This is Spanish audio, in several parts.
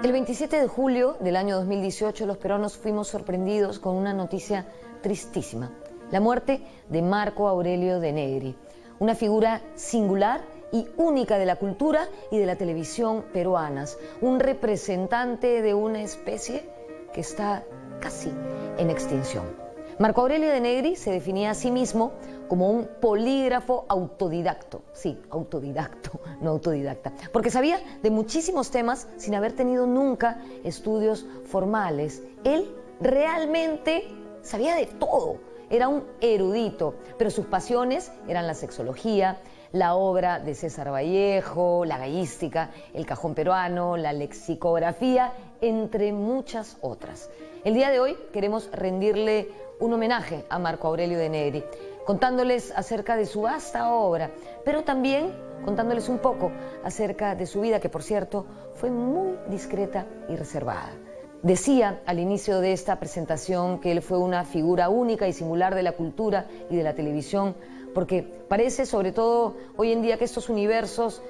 El 27 de julio del año 2018 los peruanos fuimos sorprendidos con una noticia tristísima: la muerte de Marco Aurelio de Negri, una figura singular y única de la cultura y de la televisión peruanas, un representante de una especie que está casi en extinción. Marco Aurelio de Negri se definía a sí mismo como un polígrafo autodidacto, sí, autodidacto, no autodidacta, porque sabía de muchísimos temas sin haber tenido nunca estudios formales. Él realmente sabía de todo, era un erudito, pero sus pasiones eran la sexología, la obra de César Vallejo, la gallística, el cajón peruano, la lexicografía, entre muchas otras. El día de hoy queremos rendirle un homenaje a Marco Aurelio de Negri, contándoles acerca de su vasta obra, pero también contándoles un poco acerca de su vida, que por cierto fue muy discreta y reservada. Decía al inicio de esta presentación que él fue una figura única y singular de la cultura y de la televisión, porque parece, sobre todo hoy en día, que estos universos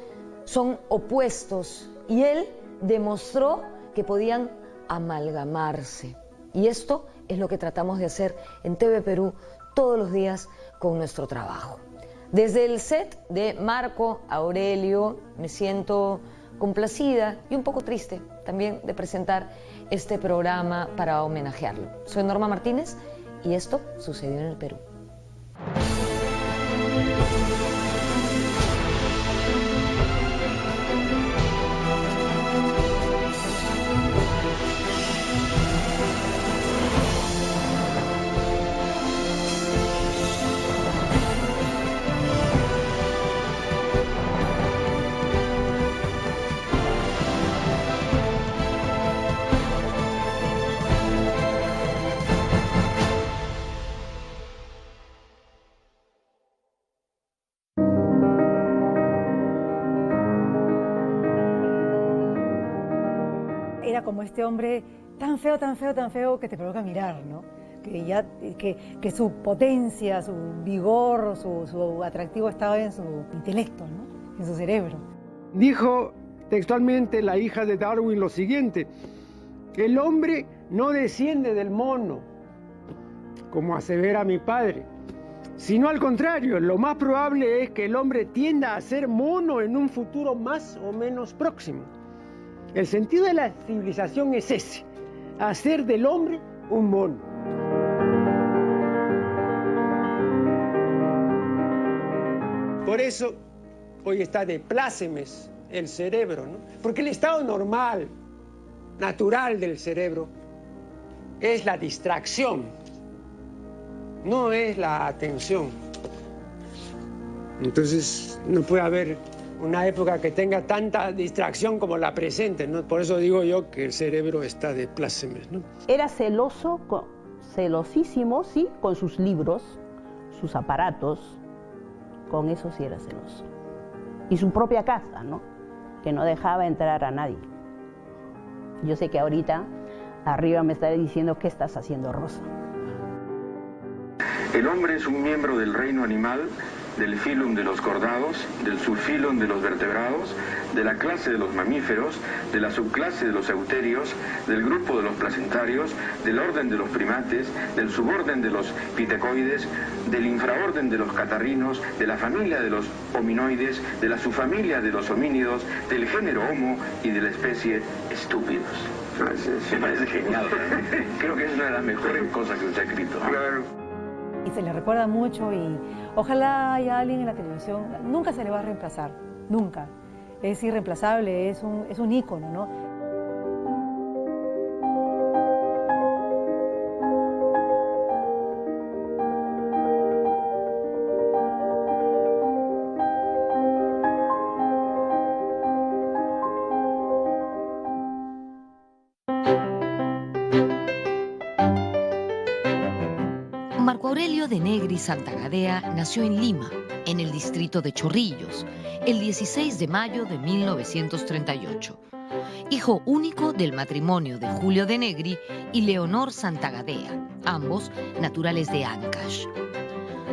son opuestos, y él demostró que podían amalgamarse. Y esto es lo que tratamos de hacer en TV Perú todos los días con nuestro trabajo. Desde el set de Marco Aurelio me siento complacida y un poco triste también de presentar este programa para homenajearlo. Soy Norma Martínez y esto sucedió en el Perú. Era como este hombre tan feo, tan feo, tan feo que te provoca mirar, ¿no? Que su potencia, su vigor, su atractivo estaba en su intelecto, ¿no? En su cerebro. Dijo textualmente la hija de Darwin lo siguiente: el hombre no desciende del mono, como asevera mi padre, sino al contrario, lo más probable es que el hombre tienda a ser mono en un futuro más o menos próximo. El sentido de la civilización es ese: hacer del hombre un mono. Por eso hoy está de plácemes el cerebro, ¿no? Porque el estado normal, natural del cerebro es la distracción, no es la atención. Entonces no puede haber una época que tenga tanta distracción como la presente, ¿no? Por eso digo yo que el cerebro está de plácemes, ¿no? Era celoso, celosísimo, sí, con sus libros, sus aparatos, con eso sí era celoso. Y su propia casa, ¿no? Que no dejaba entrar a nadie. Yo sé que ahorita arriba me está diciendo: ¿qué estás haciendo, Rosa? El hombre es un miembro del reino animal, del filum de los cordados, del subfilum de los vertebrados, de la clase de los mamíferos, de la subclase de los euterios, del grupo de los placentarios, del orden de los primates, del suborden de los pitecoides, del infraorden de los catarrinos, de la familia de los hominoides, de la subfamilia de los homínidos, del género Homo y de la especie estúpidos. Me parece genial. Creo que es una de las mejores cosas que usted ha escrito. Claro. Y se le recuerda mucho, y ojalá haya alguien en la televisión. Nunca se le va a reemplazar, nunca. Es irreemplazable, es un ícono, ¿no? Marco Aurelio de Negri Santa Gadea nació en Lima, en el distrito de Chorrillos, el 16 de mayo de 1938. Hijo único del matrimonio de Julio de Negri y Leonor Santa Gadea, ambos naturales de Ancash.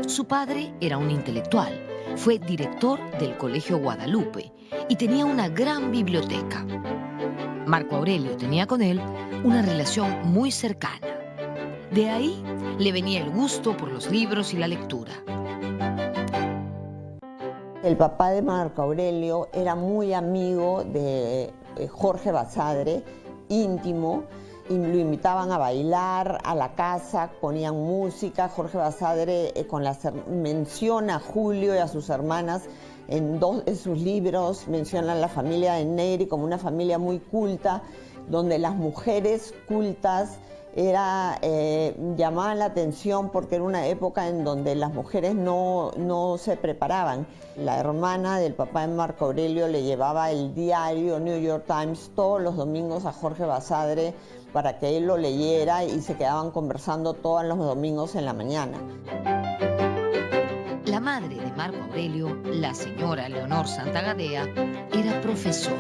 Su padre era un intelectual, fue director del Colegio Guadalupe y tenía una gran biblioteca. Marco Aurelio tenía con él una relación muy cercana. De ahí le venía el gusto por los libros y la lectura. El papá de Marco Aurelio era muy amigo de Jorge Basadre, íntimo, y lo invitaban a bailar a la casa, ponían música. Jorge Basadre menciona a Julio y a sus hermanas en dos de sus libros, menciona a la familia de Negri como una familia muy culta, donde las mujeres cultas llamaban la atención porque era una época en donde las mujeres no se preparaban. La hermana del papá de Marco Aurelio le llevaba el diario New York Times todos los domingos a Jorge Basadre para que él lo leyera y se quedaban conversando todos los domingos en la mañana. La madre de Marco Aurelio, la señora Leonor Santagadea, era profesora.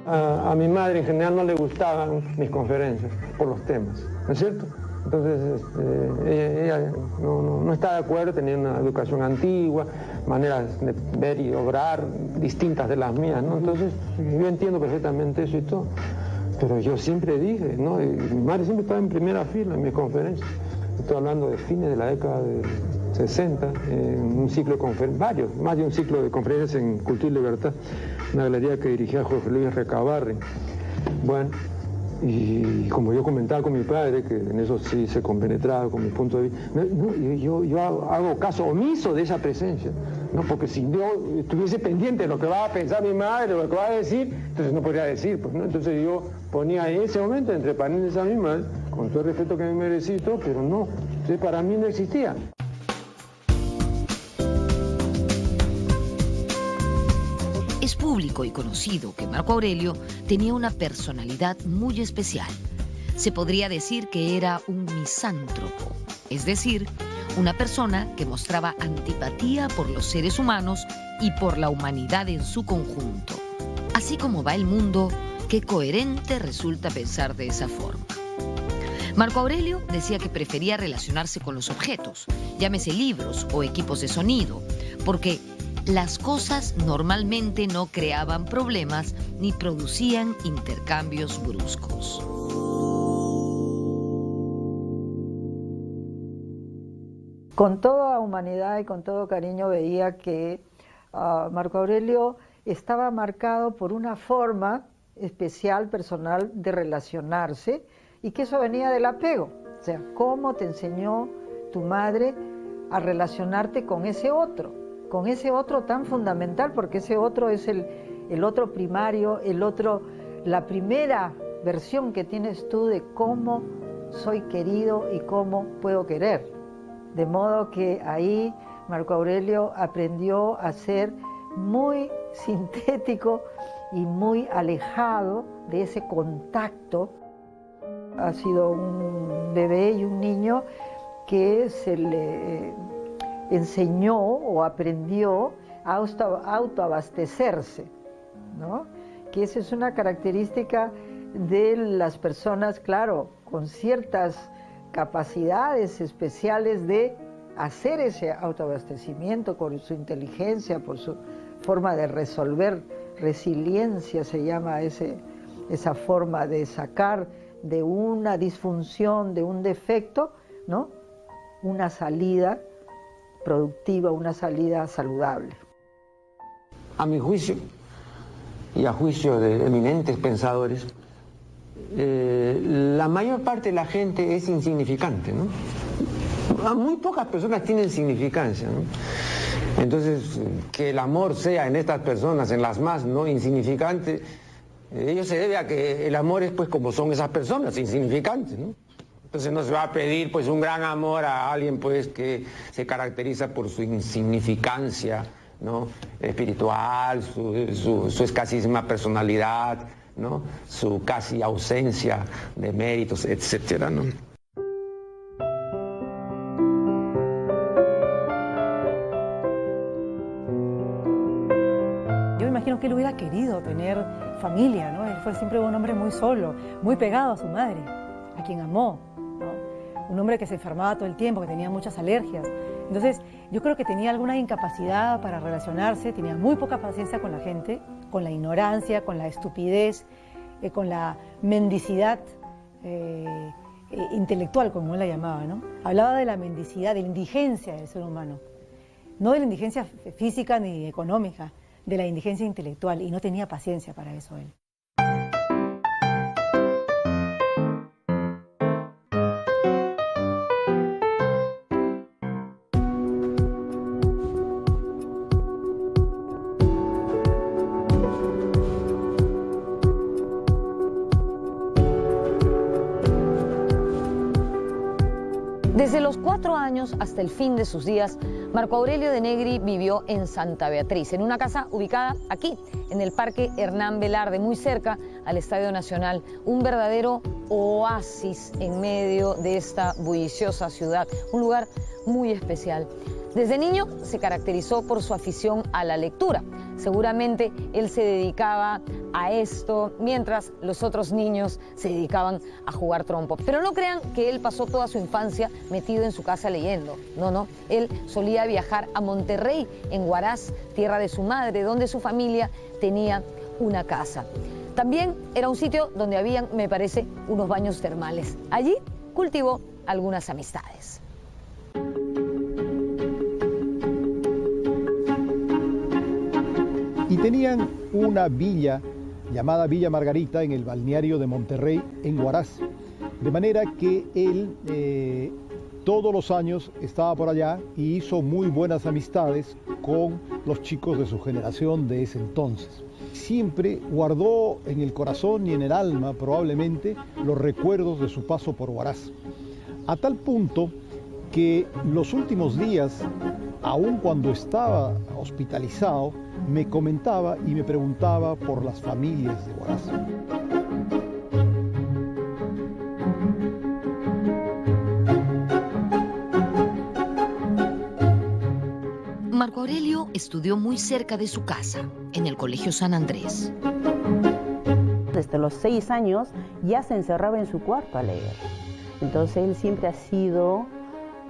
A mi madre en general no le gustaban mis conferencias por los temas, ¿no es cierto? Entonces ella no está de acuerdo, tenía una educación antigua, maneras de ver y obrar distintas de las mías, ¿no? Entonces yo entiendo perfectamente eso y todo, pero yo siempre dije, ¿no? Mi madre siempre estaba en primera fila en mis conferencias. Estoy hablando de fines de la década de 60, en un ciclo de conferencias, más de un ciclo de conferencias en Cultura y Libertad, una galería que dirigía Jorge Luis Recabarren. Bueno, y como yo comentaba con mi padre, que en eso sí se compenetraba con mi punto de vista, yo hago caso omiso de esa presencia, ¿no? Porque si yo estuviese pendiente de lo que va a pensar mi madre, lo que va a decir, entonces no podría decir, pues, ¿no? Entonces yo ponía en ese momento entre paréntesis a mi madre, con todo el respeto que me merecí y todo, pero no, entonces para mí no existía. Es público y conocido que Marco Aurelio tenía una personalidad muy especial. Se podría decir que era un misántropo, es decir, una persona que mostraba antipatía por los seres humanos y por la humanidad en su conjunto. Así como va el mundo, qué coherente resulta pensar de esa forma. Marco Aurelio decía que prefería relacionarse con los objetos, llámese libros o equipos de sonido, porque las cosas normalmente no creaban problemas ni producían intercambios bruscos. Con toda humanidad y con todo cariño veía que Marco Aurelio estaba marcado por una forma especial, personal, de relacionarse, y que eso venía del apego. O sea, cómo te enseñó tu madre a relacionarte con ese otro tan fundamental, porque ese otro es el otro primario, la primera versión que tienes tú de cómo soy querido y cómo puedo querer. De modo que ahí Marco Aurelio aprendió a ser muy sintético y muy alejado de ese contacto. Ha sido un bebé y un niño que se le enseñó o aprendió a autoabastecerse, ¿no? Que esa es una característica de las personas, claro, con ciertas capacidades especiales de hacer ese autoabastecimiento por su inteligencia, por su forma de resolver, resiliencia se llama esa forma de sacar de una disfunción, de un defecto, ¿no? Una salida productiva, una salida saludable. A mi juicio, y a juicio de eminentes pensadores, la mayor parte de la gente es insignificante, ¿no? Muy pocas personas tienen significancia, ¿no? Entonces, que el amor sea en estas personas, en las más no insignificantes, ello se debe a que el amor es, pues, como son esas personas, insignificantes, ¿no? Entonces no se va a pedir, pues, un gran amor a alguien, pues, que se caracteriza por su insignificancia, ¿no? Espiritual, su escasísima personalidad, ¿no? Su casi ausencia de méritos, etcétera, ¿no? Yo me imagino que él hubiera querido tener familia, ¿no? Él fue siempre un hombre muy solo, muy pegado a su madre, a quien amó, ¿no? Un hombre que se enfermaba todo el tiempo, que tenía muchas alergias. Entonces, yo creo que tenía alguna incapacidad para relacionarse, tenía muy poca paciencia con la gente, con la ignorancia, con la estupidez, con la mendicidad intelectual, como él la llamaba, ¿no? Hablaba de la mendicidad, de la indigencia del ser humano, no de la indigencia física ni económica, de la indigencia intelectual, y no tenía paciencia para eso él. Desde los 4 años hasta el fin de sus días, Marco Aurelio de Negri vivió en Santa Beatriz, en una casa ubicada aquí, en el Parque Hernán Velarde, muy cerca al Estadio Nacional, un verdadero oasis en medio de esta bulliciosa ciudad, un lugar muy especial. Desde niño se caracterizó por su afición a la lectura. Seguramente él se dedicaba a esto mientras los otros niños se dedicaban a jugar trompo. Pero no crean que él pasó toda su infancia metido en su casa leyendo. No, no. Él solía viajar a Monterrey, en Huaraz, tierra de su madre, donde su familia tenía una casa. También era un sitio donde habían, me parece, unos baños termales. Allí cultivó algunas amistades. Y tenían una villa llamada Villa Margarita en el balneario de Monterrey, en Huaraz. De manera que él todos los años estaba por allá y hizo muy buenas amistades con los chicos de su generación de ese entonces. Siempre guardó en el corazón y en el alma probablemente los recuerdos de su paso por Huaraz. A tal punto que los últimos días, aun cuando estaba hospitalizado, me comentaba y me preguntaba por las familias de Huaraz. Marco Aurelio estudió muy cerca de su casa, en el Colegio San Andrés. Desde los 6 años ya se encerraba en su cuarto a leer. Entonces él siempre ha sido,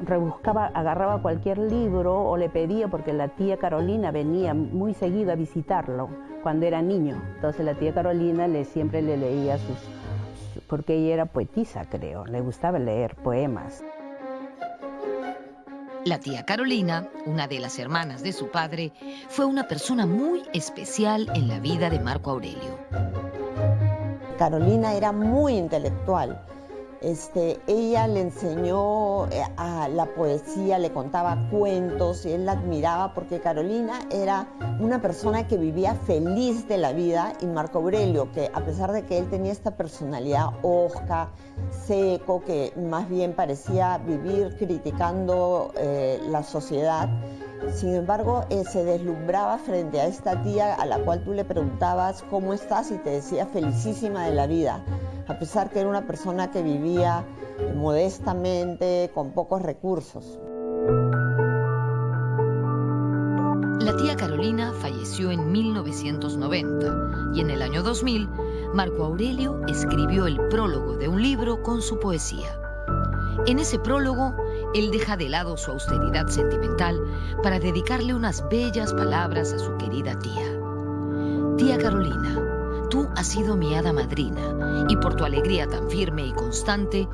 rebuscaba, agarraba cualquier libro o le pedía, porque la tía Carolina venía muy seguido a visitarlo cuando era niño. Entonces la tía Carolina siempre le leía porque ella era poetisa, creo, le gustaba leer poemas. La tía Carolina, una de las hermanas de su padre, fue una persona muy especial en la vida de Marco Aurelio. Carolina era muy intelectual. Ella le enseñó a la poesía, le contaba cuentos, y él la admiraba porque Carolina era una persona que vivía feliz de la vida, y Marco Aurelio, que a pesar de que él tenía esta personalidad hosca, seco, que más bien parecía vivir criticando la sociedad, sin embargo se deslumbraba frente a esta tía a la cual tú le preguntabas ¿cómo estás? Y te decía felicísima de la vida, a pesar que era una persona que vivía modestamente, con pocos recursos. La tía Carolina falleció en 1990 y en el año 2000 Marco Aurelio escribió el prólogo de un libro con su poesía. En ese prólogo, él deja de lado su austeridad sentimental para dedicarle unas bellas palabras a su querida tía. Tía Carolina, tú has sido mi hada madrina y por tu alegría tan firme y constante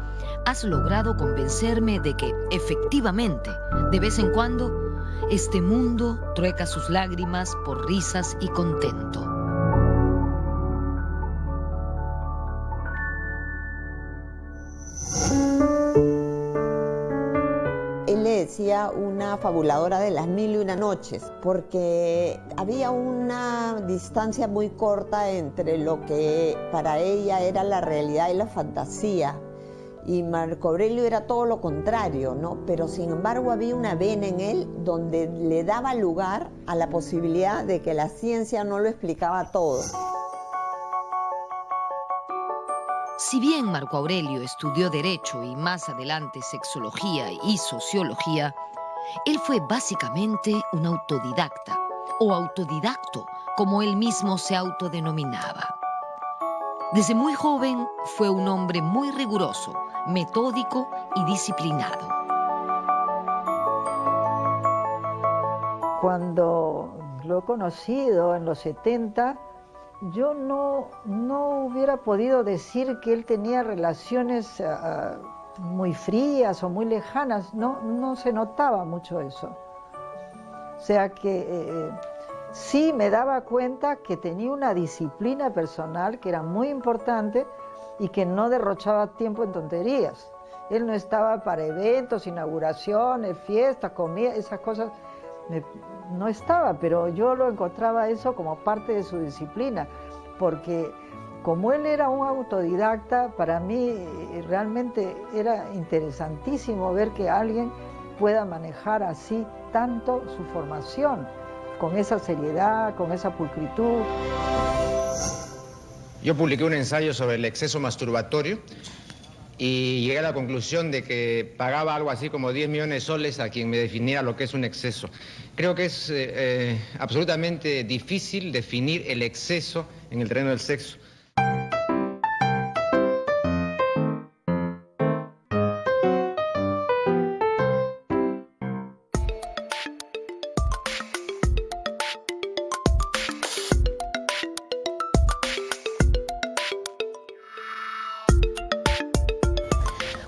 has logrado convencerme de que, efectivamente, de vez en cuando, este mundo trueca sus lágrimas por risas y contento. Él le decía una fabuladora de las 1001 noches, porque había una distancia muy corta entre lo que para ella era la realidad y la fantasía. Y Marco Aurelio era todo lo contrario, ¿no? Pero sin embargo había una vena en él donde le daba lugar a la posibilidad de que la ciencia no lo explicaba todo. Si bien Marco Aurelio estudió Derecho y más adelante Sexología y Sociología, él fue básicamente un autodidacta, o autodidacto, como él mismo se autodenominaba. Desde muy joven fue un hombre muy riguroso, metódico y disciplinado. Cuando lo he conocido en los 70, yo no hubiera podido decir que él tenía relaciones muy frías o muy lejanas, no se notaba mucho eso. O sea que sí me daba cuenta que tenía una disciplina personal que era muy importante y que no derrochaba tiempo en tonterías. Él no estaba para eventos, inauguraciones, fiestas, comida, esas cosas. No estaba, pero yo lo encontraba eso como parte de su disciplina, porque como él era un autodidacta, para mí realmente era interesantísimo ver que alguien pueda manejar así tanto su formación, con esa seriedad, con esa pulcritud. Yo publiqué un ensayo sobre el exceso masturbatorio y llegué a la conclusión de que pagaba algo así como 10 millones de soles a quien me definiera lo que es un exceso. Creo que es absolutamente difícil definir el exceso en el terreno del sexo.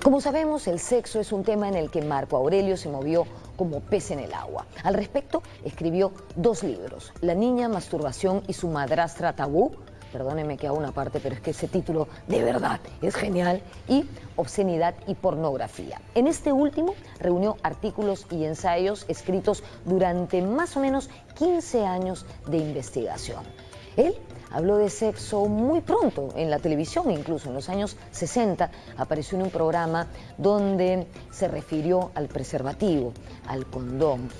Como sabemos, el sexo es un tema en el que Marco Aurelio se movió como pez en el agua. Al respecto, escribió 2 libros, La niña masturbación y su madrastra tabú, perdónenme que hago una parte, pero es que ese título de verdad es genial, y Obscenidad y pornografía. En este último reunió artículos y ensayos escritos durante más o menos 15 años de investigación. Él habló de sexo muy pronto en la televisión, incluso en los años 60 apareció en un programa donde se refirió al preservativo, al condón,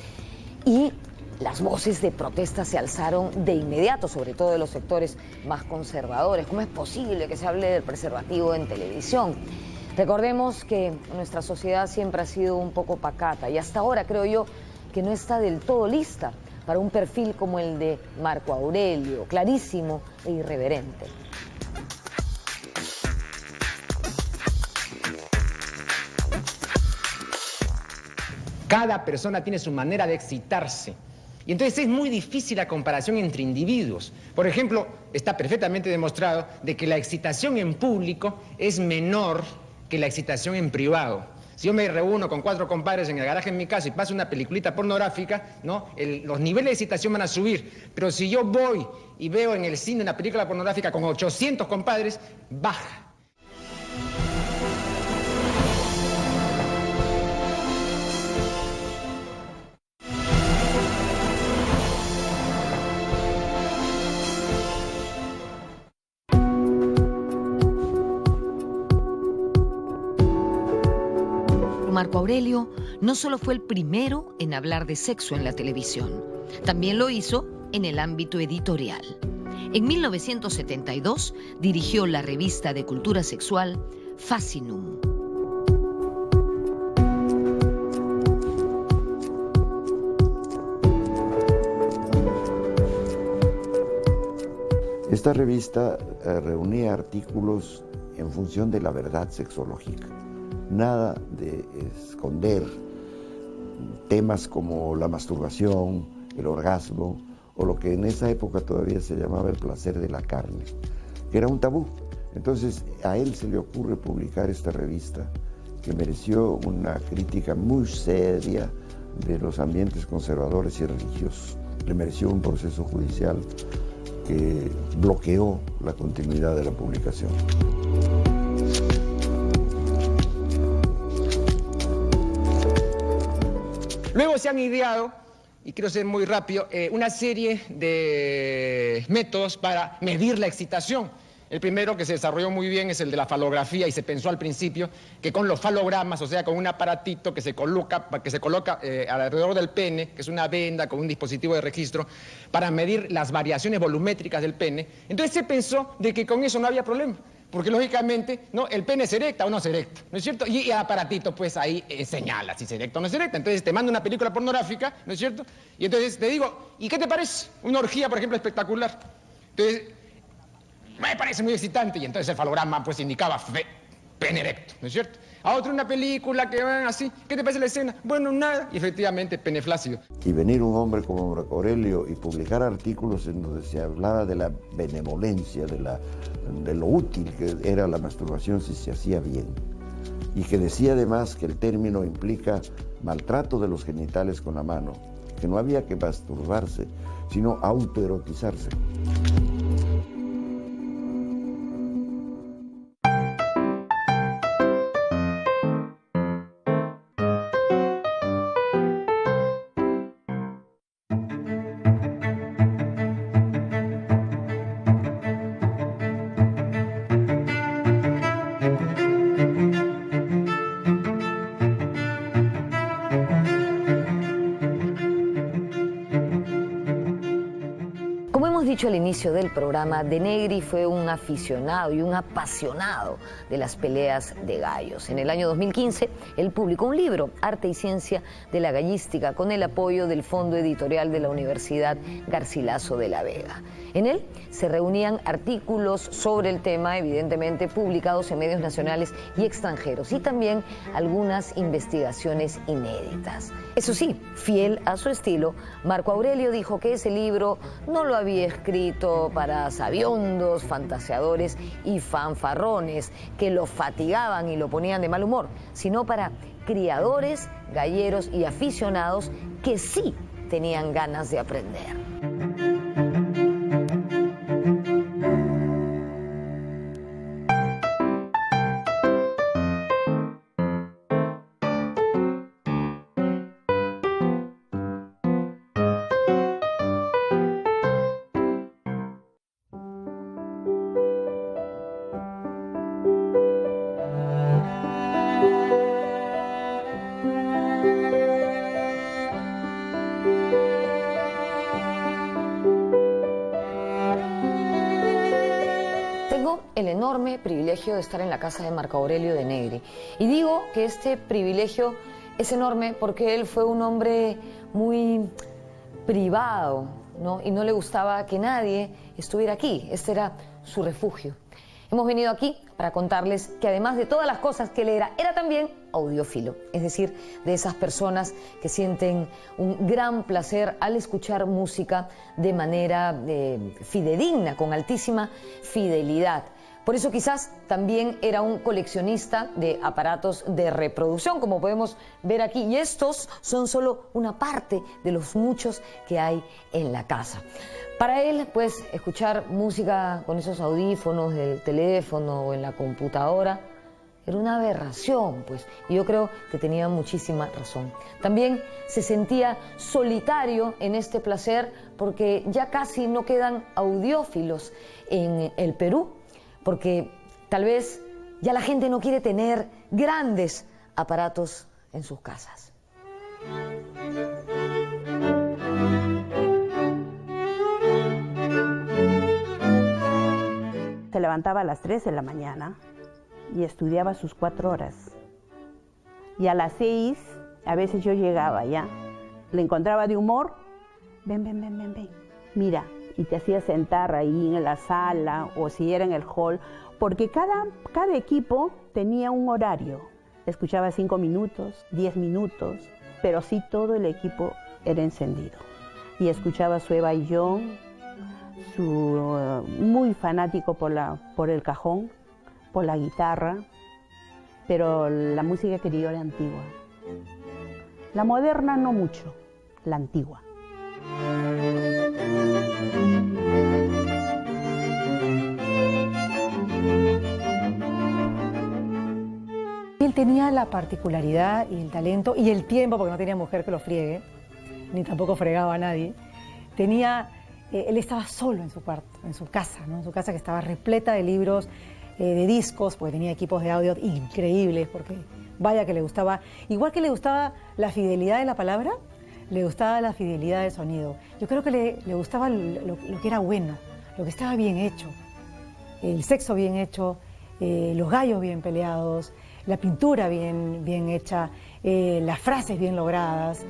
y las voces de protesta se alzaron de inmediato, sobre todo de los sectores más conservadores. ¿Cómo es posible que se hable del preservativo en televisión? Recordemos que nuestra sociedad siempre ha sido un poco pacata y hasta ahora creo yo que no está del todo lista para un perfil como el de Marco Aurelio, clarísimo e irreverente. Cada persona tiene su manera de excitarse. Y entonces es muy difícil la comparación entre individuos. Por ejemplo, está perfectamente demostrado de que la excitación en público es menor que la excitación en privado. Si yo me reúno con 4 compadres en el garaje en mi casa y paso una peliculita pornográfica, ¿no? Los niveles de excitación van a subir. Pero si yo voy y veo en el cine una película pornográfica con 800 compadres, baja. Marco Aurelio no solo fue el primero en hablar de sexo en la televisión, también lo hizo en el ámbito editorial. En 1972 dirigió la revista de cultura sexual Fascinum. Esta revista reunía artículos en función de la verdad sexológica. Nada de esconder temas como la masturbación, el orgasmo, o lo que en esa época todavía se llamaba el placer de la carne, que era un tabú. Entonces a él se le ocurre publicar esta revista, que mereció una crítica muy seria de los ambientes conservadores y religiosos. Le mereció un proceso judicial que bloqueó la continuidad de la publicación. Luego se han ideado, y quiero ser muy rápido, una serie de métodos para medir la excitación. El primero que se desarrolló muy bien es el de la falografía, y se pensó al principio que con los falogramas, o sea, con un aparatito que se coloca alrededor del pene, que es una venda con un dispositivo de registro, para medir las variaciones volumétricas del pene. Entonces se pensó de que con eso no había problema, porque lógicamente, ¿no?, el pene se erecta o no se erecta, ¿no es cierto? Y el aparatito pues ahí señala si se erecta o no se erecta. Entonces te manda una película pornográfica, ¿no es cierto? Y entonces te digo, ¿y qué te parece? Una orgía, por ejemplo, espectacular. Entonces, me parece muy excitante, y entonces el falograma pues indicaba pene erecto, ¿no es cierto? A otro una película que van así, ¿qué te parece la escena? Bueno, nada, y efectivamente pene flácido. Y venir un hombre como Marco Aurelio y publicar artículos en donde se hablaba de la benevolencia, de lo útil que era la masturbación si se hacía bien. Y que decía además que el término implica maltrato de los genitales con la mano, que no había que masturbarse, sino autoerotizarse. Dicho al inicio del programa, De Negri fue un aficionado y un apasionado de las peleas de gallos. En el año 2015, él publicó un libro, Arte y Ciencia de la Gallística, con el apoyo del Fondo Editorial de la Universidad Garcilaso de la Vega. En él se reunían artículos sobre el tema, evidentemente publicados en medios nacionales y extranjeros, y también algunas investigaciones inéditas. Eso sí, fiel a su estilo, Marco Aurelio dijo que ese libro no lo había escrito para sabiondos, fantaseadores y fanfarrones que lo fatigaban y lo ponían de mal humor, sino para criadores, galleros y aficionados que sí tenían ganas de aprender. El enorme privilegio de estar en la casa de Marco Aurelio de Negri. Y digo que este privilegio es enorme porque él fue un hombre muy privado, ¿no? Y no le gustaba que nadie estuviera aquí. Este era su refugio. Hemos venido aquí para contarles que además de todas las cosas que él era también audiófilo, es decir, de esas personas que sienten un gran placer al escuchar música de manera fidedigna, con altísima fidelidad. Por eso quizás también era un coleccionista de aparatos de reproducción, como podemos ver aquí. Y estos son solo una parte de los muchos que hay en la casa. Para él, pues, escuchar música con esos audífonos del teléfono o en la computadora era una aberración, pues, y yo creo que tenía muchísima razón. También se sentía solitario en este placer porque ya casi no quedan audiófilos en el Perú, porque tal vez ya la gente no quiere tener grandes aparatos en sus casas. Se levantaba a las 3 de la mañana y estudiaba sus 4 horas. Y a las 6, a veces yo llegaba ya, le encontraba de humor, ven, mira, y te hacía sentar ahí en la sala o si era en el hall, porque cada equipo tenía un horario. Escuchaba 5 minutos, 10 minutos, pero sí todo el equipo era encendido. Y escuchaba su Eva y yo, muy fanático por el cajón, por la guitarra, pero la música que yo era antigua. La moderna no mucho, la antigua. Él tenía la particularidad y el talento y el tiempo, porque no tenía mujer que lo friegue, ni tampoco fregaba a nadie. Él estaba solo en su cuarto, en su casa, ¿no? En su casa que estaba repleta de libros, de discos, porque tenía equipos de audio increíbles, porque vaya que le gustaba, igual que le gustaba la fidelidad de la palabra, le gustaba la fidelidad del sonido. Yo creo que le gustaba lo que era bueno, lo que estaba bien hecho, el sexo bien hecho, los gallos bien peleados, la pintura bien hecha, las frases bien logradas.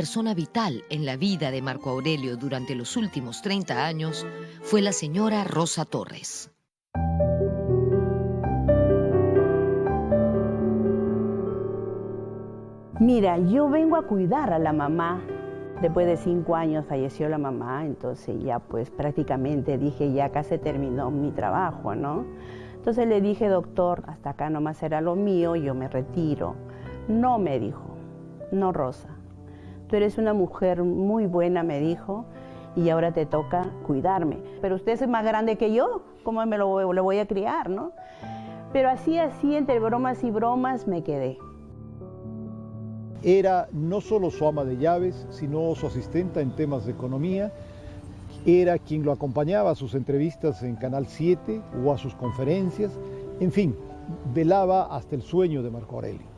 persona vital en la vida de Marco Aurelio durante los últimos 30 años fue la señora Rosa Torres. Mira, yo vengo a cuidar a la mamá. Después de 5 años falleció la mamá, entonces ya pues prácticamente dije, ya acá se terminó mi trabajo, ¿no? Entonces le dije, doctor, hasta acá nomás era lo mío, yo me retiro. No, me dijo, no, Rosa, tú eres una mujer muy buena, me dijo, y ahora te toca cuidarme. Pero usted es más grande que yo, ¿cómo lo voy a criar, no? Pero así, entre bromas y bromas, me quedé. Era no solo su ama de llaves, sino su asistenta en temas de economía. Era quien lo acompañaba a sus entrevistas en Canal 7 o a sus conferencias. En fin, velaba hasta el sueño de Marco Aurelio.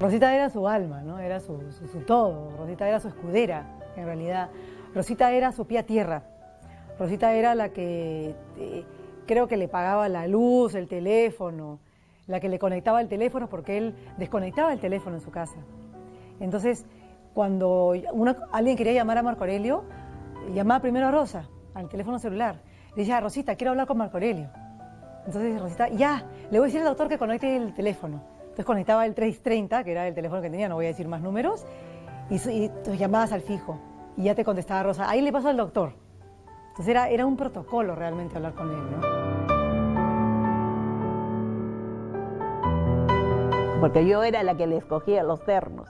Rosita era su alma, ¿no? Era su todo. Rosita era su escudera, en realidad. Rosita era su pie a tierra. Rosita era la que creo que le pagaba la luz, el teléfono, la que le conectaba el teléfono porque él desconectaba el teléfono en su casa. Entonces, cuando alguien quería llamar a Marco Aurelio, llamaba primero a Rosa, al teléfono celular. Le decía, Rosita, quiero hablar con Marco Aurelio. Entonces Rosita, ya, le voy a decir al doctor que conecte el teléfono. Entonces conectaba el 330, que era el teléfono que tenía, no voy a decir más números, y entonces llamabas al fijo, y ya te contestaba Rosa, ahí le paso al doctor. Entonces era un protocolo realmente hablar con él, ¿no? Porque yo era la que le escogía los ternos.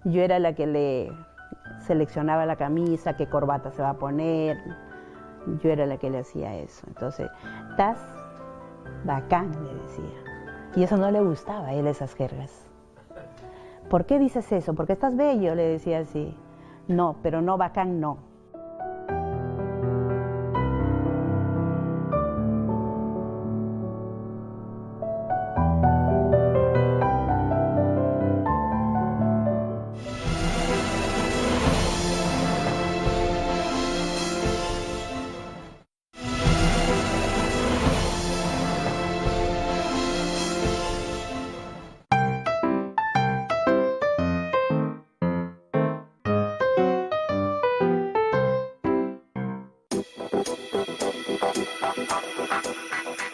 Yo era la que le seleccionaba la camisa, qué corbata se va a poner. Yo era la que le hacía eso. Entonces, estás bacán, le decía. Y eso no le gustaba a él, esas jergas. ¿Por qué dices eso? Porque estás bello, le decía así. No, pero no bacán, no.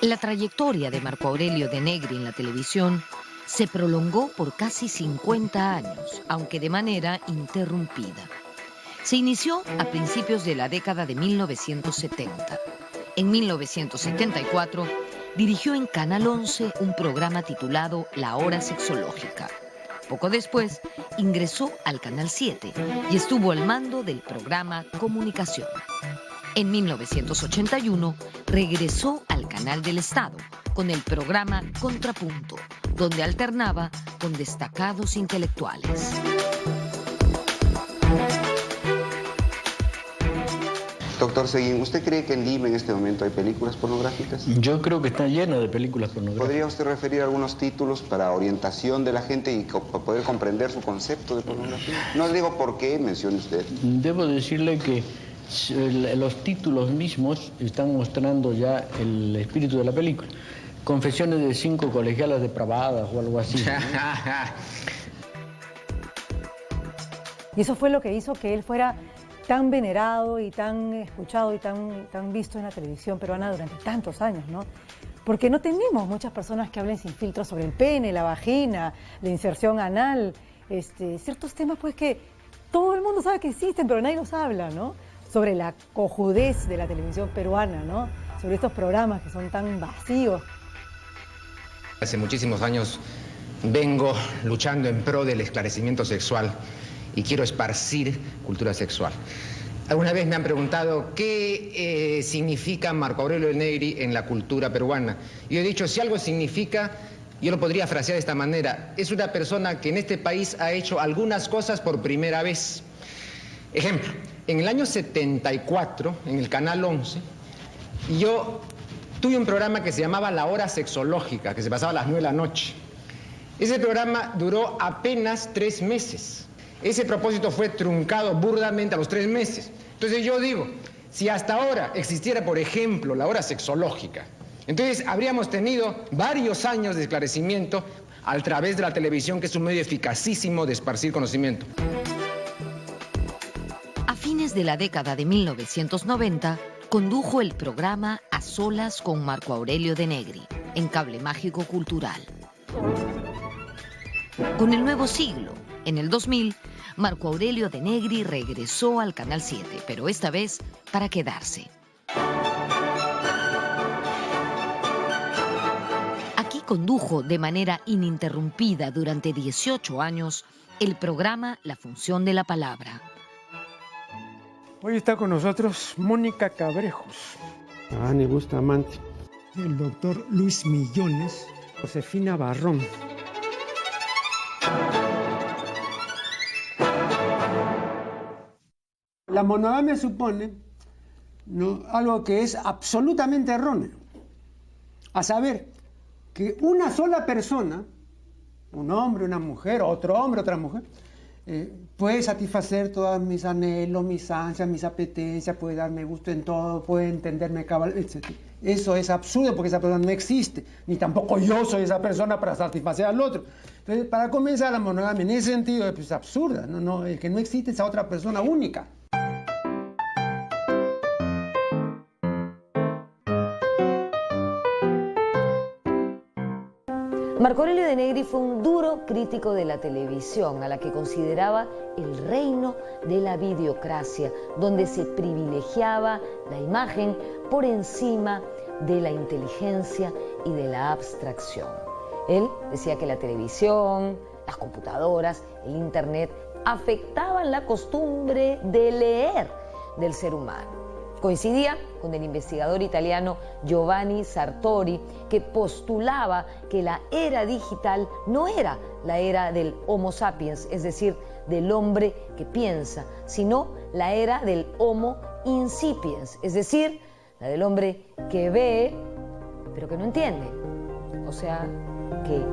La trayectoria de Marco Aurelio de Negri en la televisión se prolongó por casi 50 años, aunque de manera interrumpida. Se inició a principios de la década de 1970. En 1974 dirigió en Canal 11 un programa titulado La Hora Sexológica. Poco después ingresó al Canal 7 y estuvo al mando del programa Comunicación. En 1981 regresó al Canal del Estado con el programa Contrapunto, donde alternaba con destacados intelectuales. Doctor Seguín, ¿usted cree que en Lima en este momento hay películas pornográficas? Yo creo que está lleno de películas pornográficas. ¿Podría usted referir algunos títulos para orientación de la gente y para poder comprender su concepto de pornografía? No le digo por qué, mencione usted. Debo decirle que los títulos mismos están mostrando ya el espíritu de la película. Confesiones de 5 colegialas depravadas o algo así, ¿no? Y eso fue lo que hizo que él fuera tan venerado y tan escuchado y tan visto en la televisión peruana durante tantos años, ¿no? Porque no tenemos muchas personas que hablen sin filtro sobre el pene, la vagina, la inserción anal, ciertos temas pues que todo el mundo sabe que existen, pero nadie los habla, ¿no? Sobre la cojudez de la televisión peruana, ¿no? Sobre estos programas que son tan vacíos. Hace muchísimos años vengo luchando en pro del esclarecimiento sexual y quiero esparcir cultura sexual. Alguna vez me han preguntado qué significa Marco Aurelio de Negri en la cultura peruana. Yo he dicho, si algo significa, yo lo podría frasear de esta manera: es una persona que en este país ha hecho algunas cosas por primera vez. Ejemplo, en el año 74, en el Canal 11, yo tuve un programa que se llamaba La Hora Sexológica, que se pasaba a las 9 de la noche. Ese programa duró apenas 3 meses. Ese propósito fue truncado burdamente a los 3 meses. Entonces yo digo, si hasta ahora existiera, por ejemplo, La Hora Sexológica, Entonces, habríamos tenido varios años de esclarecimiento a través de la televisión, que es un medio eficacísimo de esparcir conocimiento. A fines de la década de 1990, condujo el programa A Solas con Marco Aurelio de Negri, en Cable Mágico Cultural. Con el nuevo siglo, en el 2000, Marco Aurelio de Negri regresó al Canal 7, pero esta vez para quedarse. Aquí condujo de manera ininterrumpida durante 18 años el programa La Función de la Palabra. Hoy está con nosotros Mónica Cabrejos, Ani Bustamante, el doctor Luis Millones, Josefina Barrón. La monogamia supone algo que es absolutamente erróneo, a saber, que una sola persona, un hombre, una mujer, otro hombre, otra mujer, puede satisfacer todos mis anhelos, mis ansias, mis apetencias, puede darme gusto en todo, puede entenderme cabal, etc. Eso es absurdo porque esa persona no existe, ni tampoco yo soy esa persona para satisfacer al otro. Entonces, para comenzar, la monogamia en ese sentido es absurda, el que no existe es esa otra persona única. Marco Aurelio de Negri fue un duro crítico de la televisión, a la que consideraba el reino de la videocracia, donde se privilegiaba la imagen por encima de la inteligencia y de la abstracción. Él decía que la televisión, las computadoras, el internet afectaban la costumbre de leer del ser humano. Coincidía con el investigador italiano Giovanni Sartori, que postulaba que la era digital no era la era del Homo sapiens, es decir, del hombre que piensa, sino la era del Homo incipiens, es decir, la del hombre que ve, pero que no entiende. O sea, que...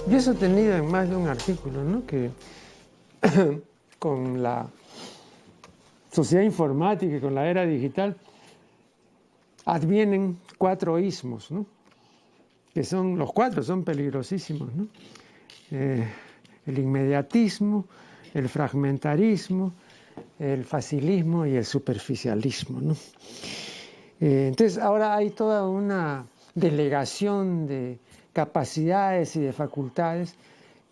Yo he sostenido en más de un artículo, ¿no?, que con la sociedad informática y con la era digital advienen 4 ismos, ¿no?, que son los 4, son peligrosísimos, ¿no? El inmediatismo, el fragmentarismo, el facilismo y el superficialismo, ¿no? Entonces ahora hay toda una delegación de capacidades y de facultades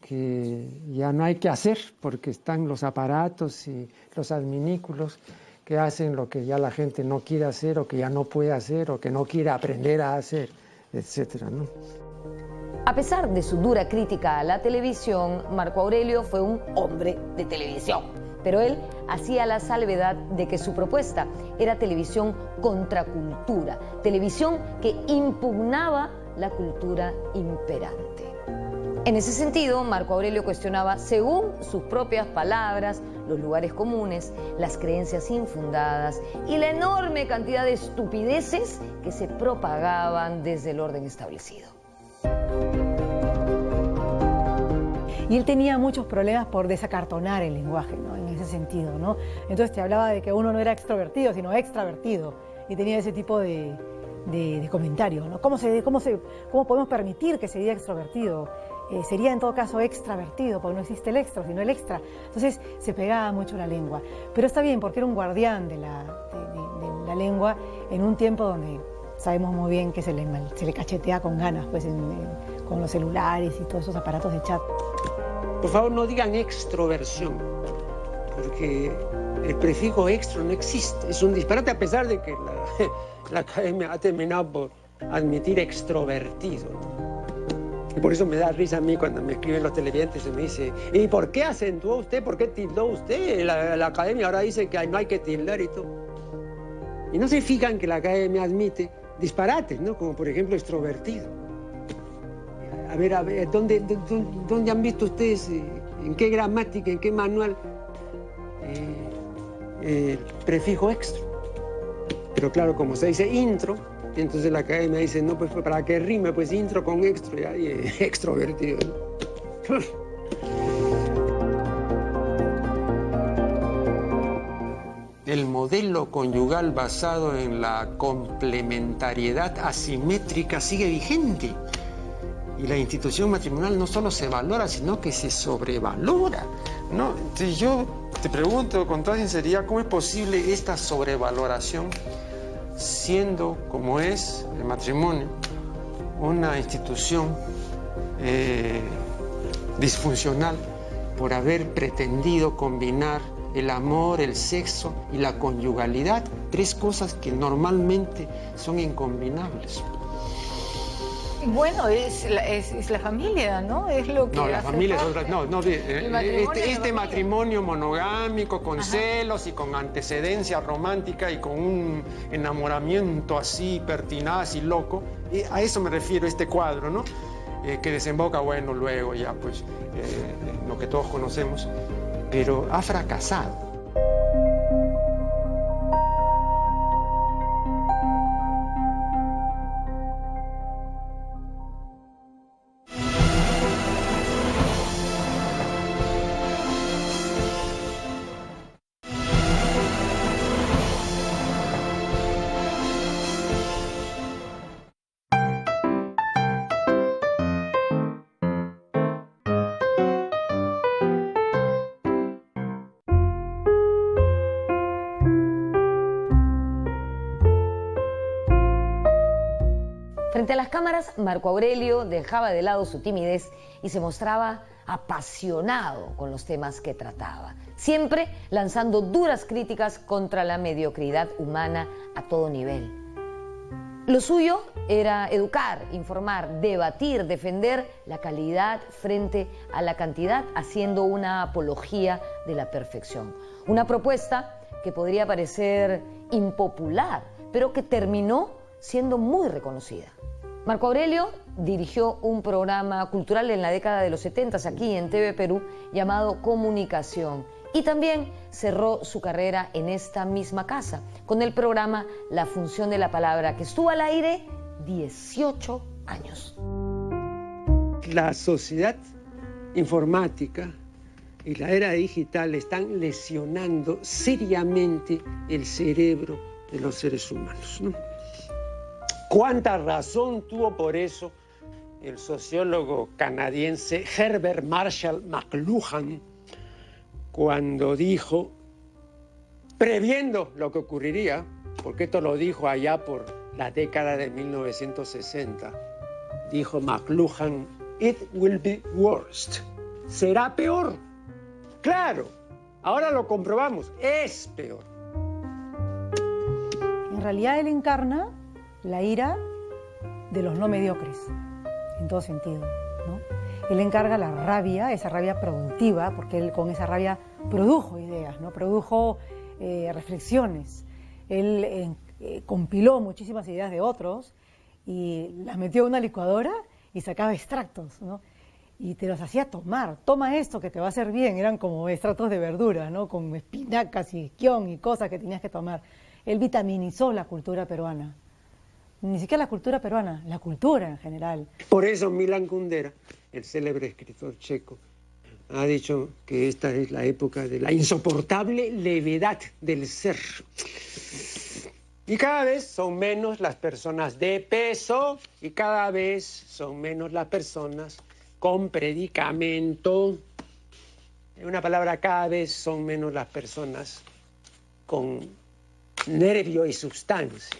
que ya no hay que hacer porque están los aparatos y los adminículos que hacen lo que ya la gente no quiere hacer o que ya no puede hacer o que no quiere aprender a hacer, etcétera, ¿no? A pesar de su dura crítica a la televisión, Marco Aurelio fue un hombre de televisión. Pero él hacía la salvedad de que su propuesta era televisión contra cultura, televisión que impugnaba la cultura imperante. En ese sentido, Marco Aurelio cuestionaba, según sus propias palabras, los lugares comunes, las creencias infundadas y la enorme cantidad de estupideces que se propagaban desde el orden establecido. Y él tenía muchos problemas por desacartonar el lenguaje, ¿no?, en ese sentido, ¿no? Entonces te hablaba de que uno no era extrovertido, sino extravertido, y tenía ese tipo de comentarios, ¿no? ¿Cómo podemos permitir que se diga extrovertido? Sería en todo caso extravertido, porque no existe el extra, sino el extra. Entonces se pegaba mucho la lengua. Pero está bien, porque era un guardián de la lengua en un tiempo donde sabemos muy bien que se le cachetea con ganas, pues con los celulares y todos esos aparatos de chat. Por favor, no digan extroversión, porque el prefijo extro no existe. Es un disparate, a pesar de que la academia ha terminado por admitir extrovertido, ¿no? Y por eso me da risa a mí cuando me escriben los televidentes y me dice, ¿y por qué acentuó usted? ¿Por qué tildó usted? La academia ahora dice que no hay que tildar y todo. Y no se fijan que la academia admite disparates, ¿no? Como por ejemplo extrovertido. A ver, ¿dónde han visto ustedes, en qué gramática, en qué manual, el prefijo extra? Pero claro, como se dice intro, entonces la academia dice, no, pues para que rime, pues intro con extra, y extrovertido, ¿no? el modelo conyugal basado en la complementariedad asimétrica sigue vigente. Y la institución matrimonial no solo se valora, sino que se sobrevalora, ¿no? Entonces yo te pregunto con toda sinceridad, ¿cómo es posible esta sobrevaloración siendo, como es el matrimonio, una institución disfuncional por haber pretendido combinar el amor, el sexo y la conyugalidad, tres cosas que normalmente son incombinables? Bueno, es la familia, ¿no? Es lo que no, la familia es fuerte. otra. Este matrimonio monogámico con celos y con antecedencia romántica y con un enamoramiento así pertinaz y loco, a eso me refiero este cuadro, ¿no? Que desemboca, bueno, luego ya pues lo que todos conocemos, pero ha fracasado. Frente a las cámaras, Marco Aurelio dejaba de lado su timidez y se mostraba apasionado con los temas que trataba, siempre lanzando duras críticas contra la mediocridad humana a todo nivel. Lo suyo era educar, informar, debatir, defender la calidad frente a la cantidad, haciendo una apología de la perfección. Una propuesta que podría parecer impopular, pero que terminó siendo muy reconocida. Marco Aurelio dirigió un programa cultural en la década de los 70 aquí en TV Perú llamado Comunicación, y también cerró su carrera en esta misma casa con el programa La Función de la Palabra, que estuvo al aire 18 años. La sociedad informática y la era digital están lesionando seriamente el cerebro de los seres humanos, ¿no? ¿Cuánta razón tuvo por eso el sociólogo canadiense Herbert Marshall McLuhan cuando dijo, previendo lo que ocurriría, porque esto lo dijo allá por la década de 1960, dijo McLuhan, "It will be worst", será peor. Claro, ahora lo comprobamos, es peor. En realidad él encarna la ira de los no mediocres, en todo sentido, ¿no? Él encarga la rabia, esa rabia productiva, porque él con esa rabia produjo ideas, ¿no? Produjo reflexiones. Él compiló muchísimas ideas de otros y las metió en una licuadora y sacaba extractos, ¿no? Y te los hacía tomar. Toma esto que te va a hacer bien. Eran como extractos de verduras, ¿no? Con espinacas y esquión y cosas que tenías que tomar. Él vitaminizó la cultura peruana. Ni siquiera la cultura peruana, la cultura en general. Por eso Milan Kundera, el célebre escritor checo, ha dicho que esta es la época de la insoportable levedad del ser. Y cada vez son menos las personas de peso y cada vez son menos las personas con predicamento. En una palabra, cada vez son menos las personas con nervio y sustancia,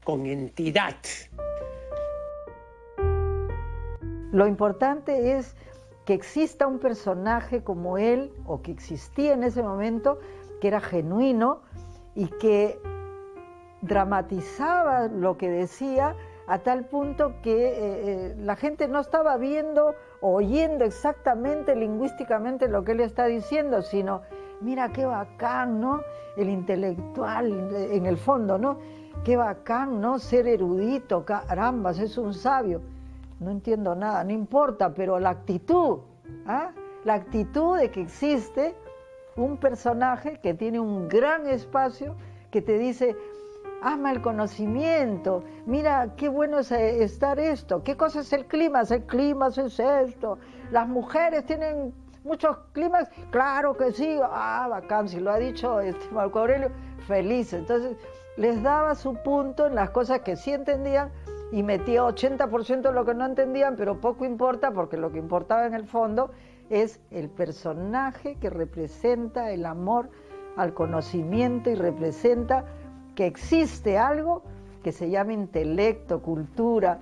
con entidad. Lo importante es que exista un personaje como él, o que existía en ese momento, que era genuino y que dramatizaba lo que decía a tal punto que la gente no estaba viendo o oyendo exactamente lingüísticamente lo que él está diciendo, sino, mira qué bacán, ¿no? El intelectual en el fondo, ¿no? Qué bacán, ¿no? Ser erudito, carambas, es un sabio. No entiendo nada, no importa, pero la actitud, ¿ah? La actitud de que existe un personaje que tiene un gran espacio, que te dice, ama el conocimiento, mira qué bueno es estar esto, qué cosa es el clima es esto, las mujeres tienen muchos clímax, claro que sí, bacán, si lo ha dicho Marco Aurelio, feliz. Entonces les daba su punto en las cosas que sí entendían y metía 80% de lo que no entendían, pero poco importa, porque lo que importaba en el fondo es el personaje que representa el amor al conocimiento y representa que existe algo que se llama intelecto, cultura,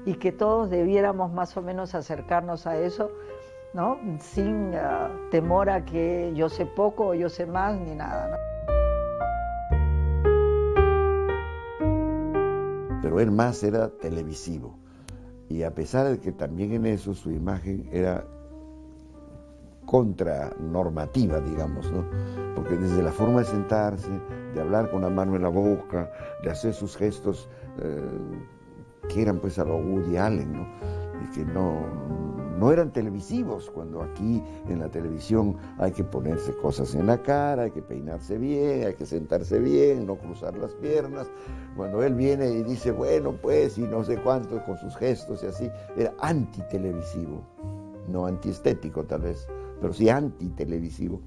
y que todos debiéramos más o menos acercarnos a eso, ¿no? Sin temor a que yo sé poco o yo sé más ni nada, ¿no? Pero él más era televisivo, y a pesar de que también en eso su imagen era contranormativa, digamos, ¿no? Porque desde la forma de sentarse, de hablar con la mano en la boca, de hacer sus gestos que eran pues a lo Woody Allen, ¿no? Y que no eran televisivos, cuando aquí en la televisión hay que ponerse cosas en la cara, hay que peinarse bien, hay que sentarse bien, no cruzar las piernas. Cuando él viene y dice, bueno, pues, y no sé cuánto, con sus gestos y así, era antitelevisivo, no antiestético tal vez, pero sí antitelevisivo.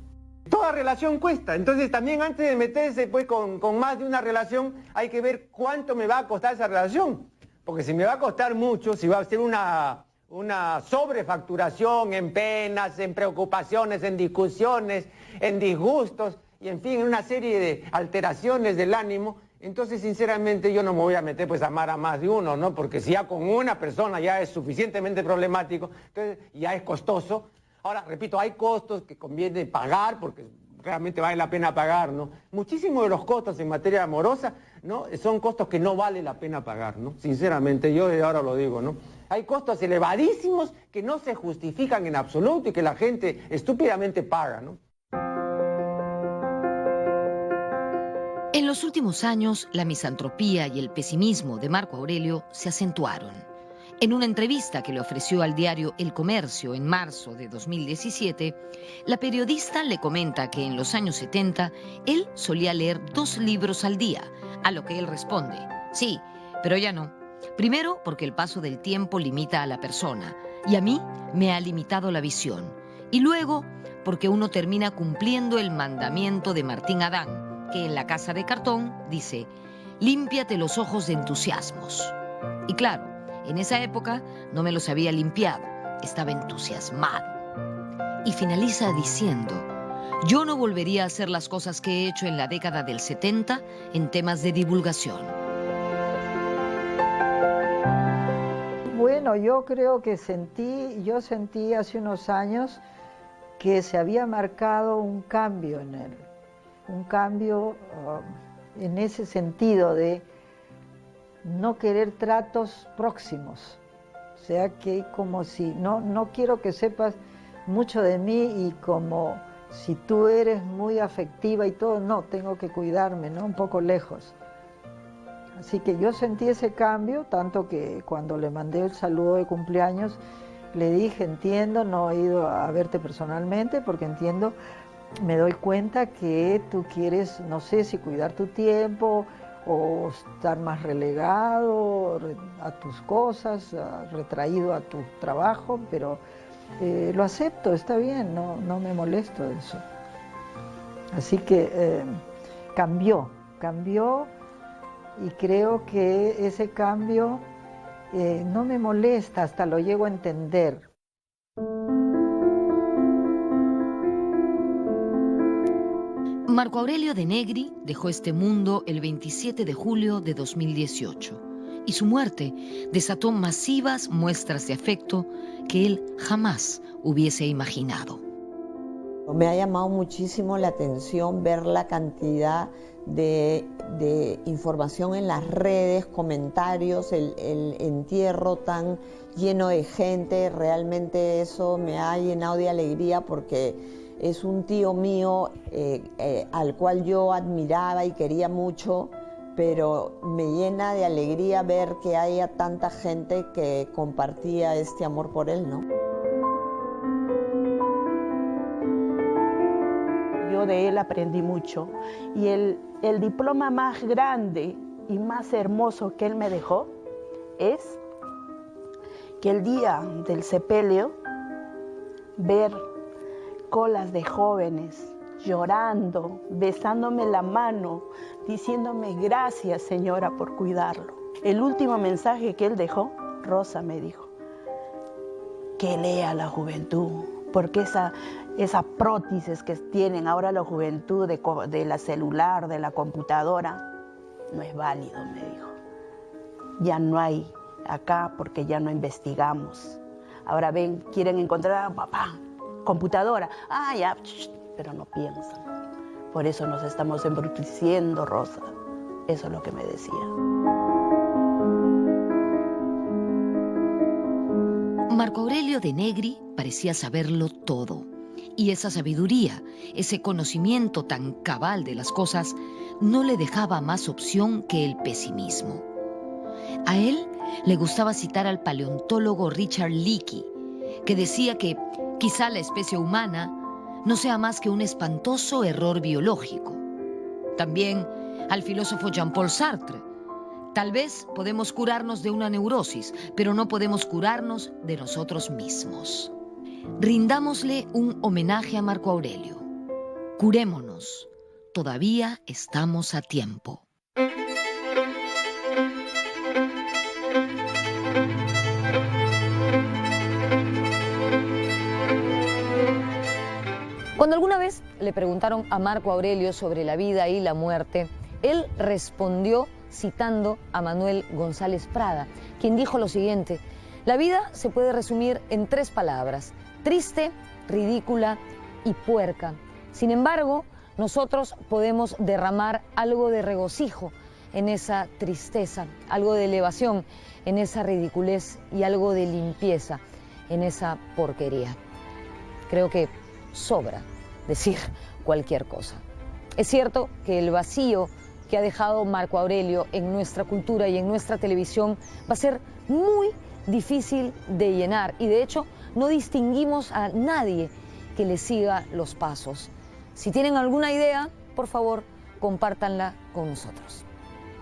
Toda relación cuesta, entonces también antes de meterse pues con más de una relación hay que ver cuánto me va a costar esa relación, porque si me va a costar mucho, si va a ser una sobrefacturación en penas, en preocupaciones, en discusiones, en disgustos y en fin, en una serie de alteraciones del ánimo, entonces sinceramente yo no me voy a meter pues a amar a más de uno, ¿no? Porque si ya con una persona ya es suficientemente problemático, entonces ya es costoso. Ahora, repito, hay costos que conviene pagar porque realmente vale la pena pagar, ¿no? Muchísimos de los costos en materia amorosa, ¿no? Son costos que no vale la pena pagar, ¿no? Sinceramente, yo desde ahora lo digo, ¿no? Hay costos elevadísimos que no se justifican en absoluto y que la gente estúpidamente paga, ¿no? En los últimos años, la misantropía y el pesimismo de Marco Aurelio se acentuaron. En una entrevista que le ofreció al diario El Comercio en marzo de 2017, la periodista le comenta que en los años 70 él solía leer 2 libros al día, a lo que él responde, sí, pero ya no. Primero, porque el paso del tiempo limita a la persona, y a mí me ha limitado la visión. Y luego, porque uno termina cumpliendo el mandamiento de Martín Adán, que en La Casa de Cartón dice, límpiate los ojos de entusiasmos. Y claro, en esa época no me los había limpiado, estaba entusiasmado. Y finaliza diciendo, yo no volvería a hacer las cosas que he hecho en la década del 70 en temas de divulgación. Bueno, yo creo que yo sentí hace unos años que se había marcado un cambio en él, un cambio en ese sentido de no querer tratos próximos, o sea que como si, no quiero que sepas mucho de mí y como si tú eres muy afectiva y todo, no, tengo que cuidarme, ¿no? Un poco lejos. Así que yo sentí ese cambio, tanto que cuando le mandé el saludo de cumpleaños, le dije, entiendo, no he ido a verte personalmente porque entiendo, me doy cuenta que tú quieres, no sé si cuidar tu tiempo o estar más relegado a tus cosas, retraído a tu trabajo, pero lo acepto, está bien, no me molesto de eso. Así que cambió y creo que ese cambio no me molesta, hasta lo llego a entender. Marco Aurelio de Negri dejó este mundo el 27 de julio de 2018 y su muerte desató masivas muestras de afecto que él jamás hubiese imaginado. Me ha llamado muchísimo la atención ver la cantidad de información en las redes, comentarios, el entierro tan lleno de gente. Realmente eso me ha llenado de alegría porque es un tío mío al cual yo admiraba y quería mucho, pero me llena de alegría ver que haya tanta gente que compartía este amor por él, ¿no? Yo de él aprendí mucho y el diploma más grande y más hermoso que él me dejó es que el día del sepelio ver colas de jóvenes, llorando, besándome la mano, diciéndome gracias, señora, por cuidarlo. El último mensaje que él dejó, Rosa me dijo, que lea la juventud, porque esa prótesis que tienen ahora la juventud de la celular, de la computadora, no es válido, me dijo. Ya no hay acá porque ya no investigamos. Ahora ven, quieren encontrar a papá, computadora, ya, pero no piensan. Por eso nos estamos embruteciendo, Rosa. Eso es lo que me decía. Marco Aurelio de Negri parecía saberlo todo. Y esa sabiduría, ese conocimiento tan cabal de las cosas, no le dejaba más opción que el pesimismo. A él le gustaba citar al paleontólogo Richard Leakey, que decía que quizá la especie humana no sea más que un espantoso error biológico. También al filósofo Jean-Paul Sartre. Tal vez podemos curarnos de una neurosis, pero no podemos curarnos de nosotros mismos. Rindámosle un homenaje a Marco Aurelio. Curémonos. Todavía estamos a tiempo. Cuando alguna vez le preguntaron a Marco Aurelio sobre la vida y la muerte, él respondió citando a Manuel González Prada, quien dijo lo siguiente: la vida se puede resumir en 3 palabras: triste, ridícula y puerca. Sin embargo, nosotros podemos derramar algo de regocijo en esa tristeza, algo de elevación en esa ridiculez y algo de limpieza en esa porquería. Creo que sobra decir cualquier cosa. Es cierto que el vacío que ha dejado Marco Aurelio en nuestra cultura y en nuestra televisión va a ser muy difícil de llenar, y de hecho no distinguimos a nadie que le siga los pasos. Si tienen alguna idea, por favor, compártanla con nosotros.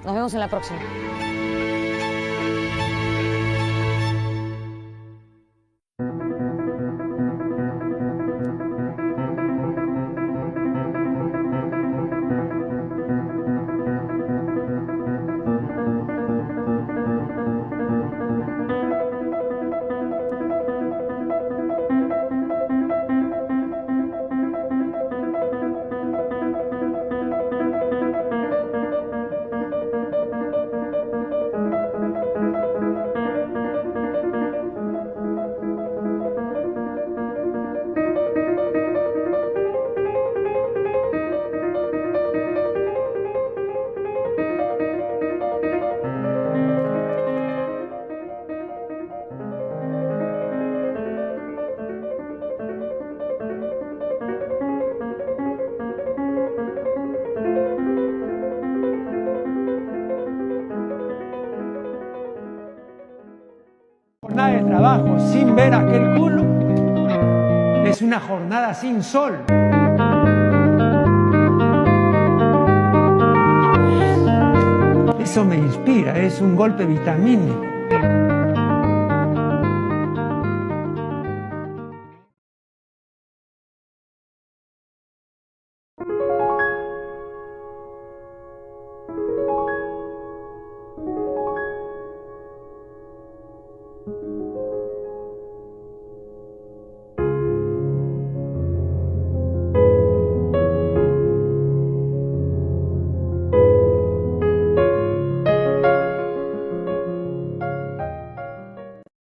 Nos vemos en la próxima. Jornada de trabajo sin ver aquel culo es una jornada sin sol. Eso me inspira, es un golpe vitamínico.